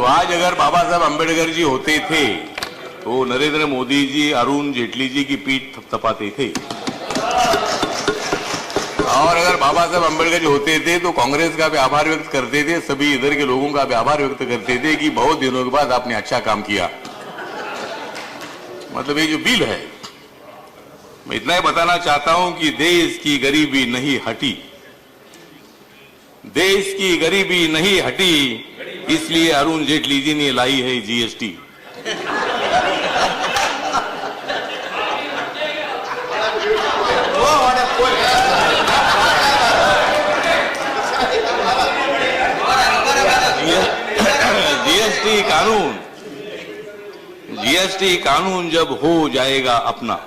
आज अगर बाबा साहब अम्बेडकर जी होते थे तो नरेंद्र मोदी जी अरुण जेटली जी की पीठ थपथपाते थे, और अगर बाबा साहब अम्बेडकर जी होते थे तो कांग्रेस का भी आभार व्यक्त करते थे, सभी इधर के लोगों का भी आभार व्यक्त करते थे कि बहुत दिनों के बाद आपने अच्छा काम किया। मतलब ये जो बिल है, मैं इतना ही बताना चाहता हूं कि देश की गरीबी नहीं हटी, देश की गरीबी नहीं हटी, इसलिए अरुण जेटली जी ने लाई है जीएसटी। जीएसटी कानून जब हो जाएगा अपना,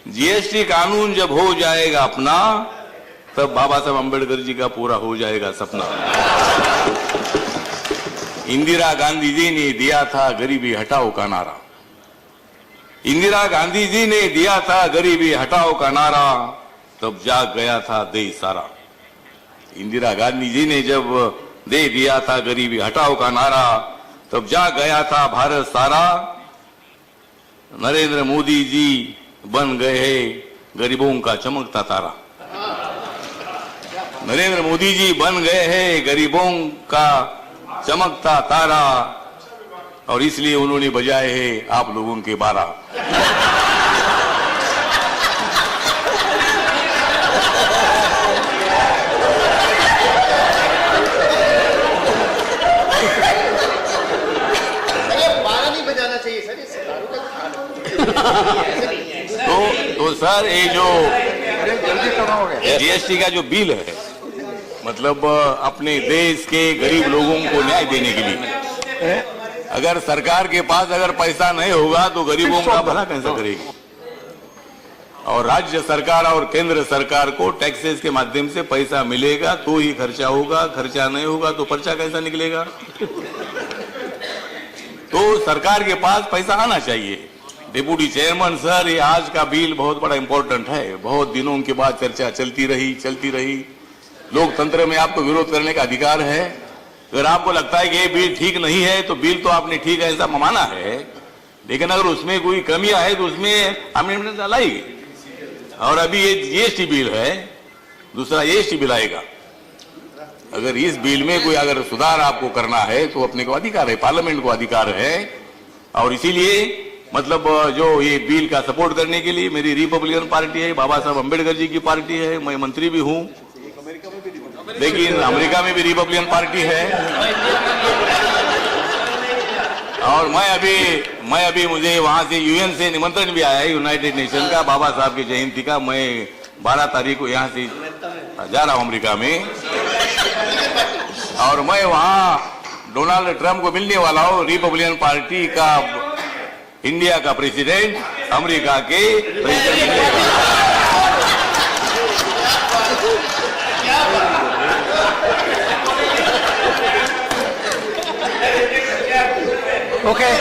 जीएसटी कानून जब हो जाएगा अपना, तब बाबा साहब अम्बेडकर जी का पूरा हो जाएगा सपना। इंदिरा गांधी जी ने दिया था गरीबी हटाओ का नारा, इंदिरा गांधी जी ने दिया था गरीबी हटाओ का नारा, तब जाग गया था देश सारा। इंदिरा गांधी जी ने जब दे दिया था गरीबी हटाओ का नारा, तब जाग गया था भारत सारा। नरेंद्र मोदी जी बन गए गरीबों का चमकता तारा, नरेंद्र मोदी जी बन गए हैं गरीबों का चमकता तारा, और इसलिए उन्होंने बजाए हैं आप लोगों के 12। तो सर ये जो जीएसटी का जो बिल है, मतलब अपने देश के गरीब लोगों को न्याय देने के लिए, अगर सरकार के पास अगर पैसा नहीं होगा तो गरीबों का भला कैसे करेगी? और राज्य सरकार और केंद्र सरकार को टैक्सेस के माध्यम से पैसा मिलेगा तो ही खर्चा होगा, खर्चा नहीं होगा तो पर्चा कैसा निकलेगा? तो सरकार के पास पैसा आना चाहिए। डिप्टी चेयरमैन सर, ये आज का बिल बहुत बड़ा इंपॉर्टेंट है, बहुत दिनों के बाद चर्चा चलती रही। लोकतंत्र में आपको विरोध करने का अधिकार है। अगर आपको लगता है कि ये बिल ठीक नहीं है तो बिल तो आपने ठीक है ऐसा माना है, लेकिन अगर उसमें कोई कमियां है तो उसमें अमेंडमेंट लाएगी। और अभी ये जीएसटी बिल है, दूसरा जीएसटी बिल आएगा। अगर इस बिल में कोई अगर सुधार आपको करना है तो अपने को अधिकार है, पार्लियामेंट को अधिकार है। और इसीलिए मतलब जो ये बिल का सपोर्ट करने के लिए मेरी रिपब्लिकन पार्टी है, बाबा साहब अम्बेडकर जी की पार्टी है, मैं मंत्री भी हूं, लेकिन अमेरिका में भी रिपब्लिकन पार्टी है। और मैं अभी मुझे वहां से यूएन से निमंत्रण भी आया है, यूनाइटेड नेशन का, बाबा साहब की जयंती का। मैं 12 तारीख को यहाँ से जा रहा हूँ अमेरिका में, और मैं वहां डोनाल्ड ट्रंप को मिलने वाला हूँ, रिपब्लिकन पार्टी का इंडिया का प्रेसिडेंट, अमेरिका के प्रेसिडेंट। ओके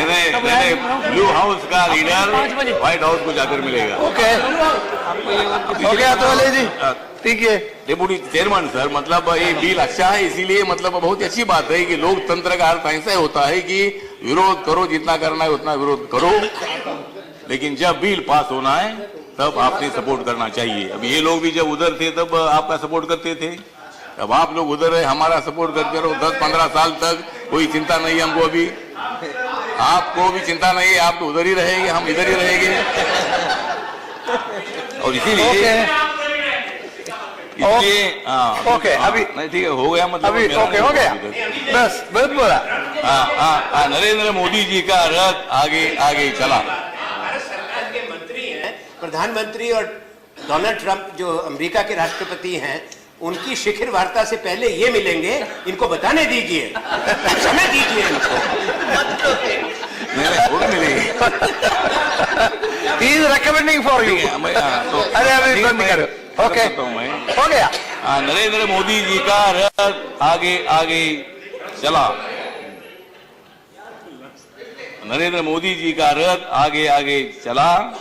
मैंने ब्लू हाउस का लीडर व्हाइट हाउस को जाकर मिलेगा। ओके अतुल जी, ठीक है। डिप्टी चेयरमैन सर, मतलब ये बिल अच्छा है, इसीलिए मतलब बहुत ही अच्छी बात है कि लोकतंत्र का अर्थ ऐसा होता है कि विरोध करो, जितना करना है उतना विरोध करो, लेकिन जब बिल पास होना है तब आपने सपोर्ट करना चाहिए। अब ये लोग भी जब उधर थे तब आपका सपोर्ट करते थे, अब आप लोग उधर है, हमारा सपोर्ट करते रहो। 10-15 साल तक कोई चिंता नहीं है हमको, अभी आपको भी चिंता नहीं है, आप तो उधर ही रहेंगे, हम इधर ही रहेंगे। और इसीलिए ओके अभी नहीं, ठीक है, हो गया, मतलब अभी ओके हो गया, बस बहुत बोला। नरेंद्र मोदी जी का रथ आगे आगे चला। भारत सरकार के मंत्री हैं, प्रधानमंत्री और डोनाल्ड ट्रंप जो अमेरिका के राष्ट्रपति हैं, उनकी शिखर वार्ता से पहले ये मिलेंगे, इनको बताने दीजिए, समय दीजिए इनको। He is recommending for you. अरे अभी बंद करो। ओके हो गया। नरेंद्र मोदी जी का रथ आगे आगे चला, नरेंद्र मोदी जी का रथ आगे आगे चला,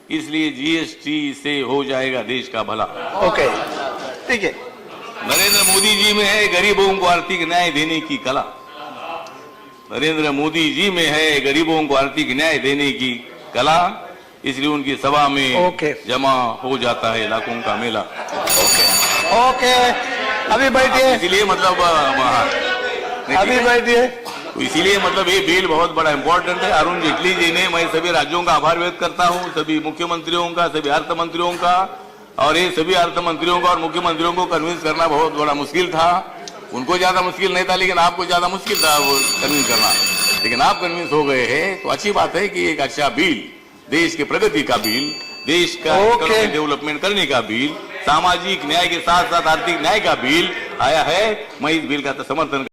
इसलिए जीएसटी से हो जाएगा देश का भला। ओके, ठीक है। नरेंद्र मोदी जी में है गरीबों को आर्थिक न्याय देने की कला। नरेंद्र मोदी जी में है गरीबों को आर्थिक न्याय देने की कला, इसलिए उनकी सभा में जमा हो जाता है लाखों का मेला। ओके, अभी बैठिए। इसलिए मतलब अभी बैठिए। तो इसीलिए मतलब ये बिल बहुत बड़ा इंपॉर्टेंट है। अरुण जेटली जी ने, मैं सभी राज्यों का आभार व्यक्त करता हूँ, सभी मुख्यमंत्रियों का, सभी अर्थ मंत्रियों का, और ये सभी अर्थ मंत्रियों का और मुख्यमंत्रियों को कन्विंस करना बहुत बड़ा मुश्किल था। उनको ज्यादा मुश्किल नहीं था, लेकिन आपको ज्यादा मुश्किल था वो कन्विंस करना, लेकिन आप कन्विंस हो गए हैं, तो अच्छी बात है कि एक अच्छा बिल, देश की प्रगति का बिल, देश का डेवलपमेंट करने का बिल, सामाजिक न्याय के साथ साथ आर्थिक न्याय का बिल आया है। मैं इस बिल का समर्थन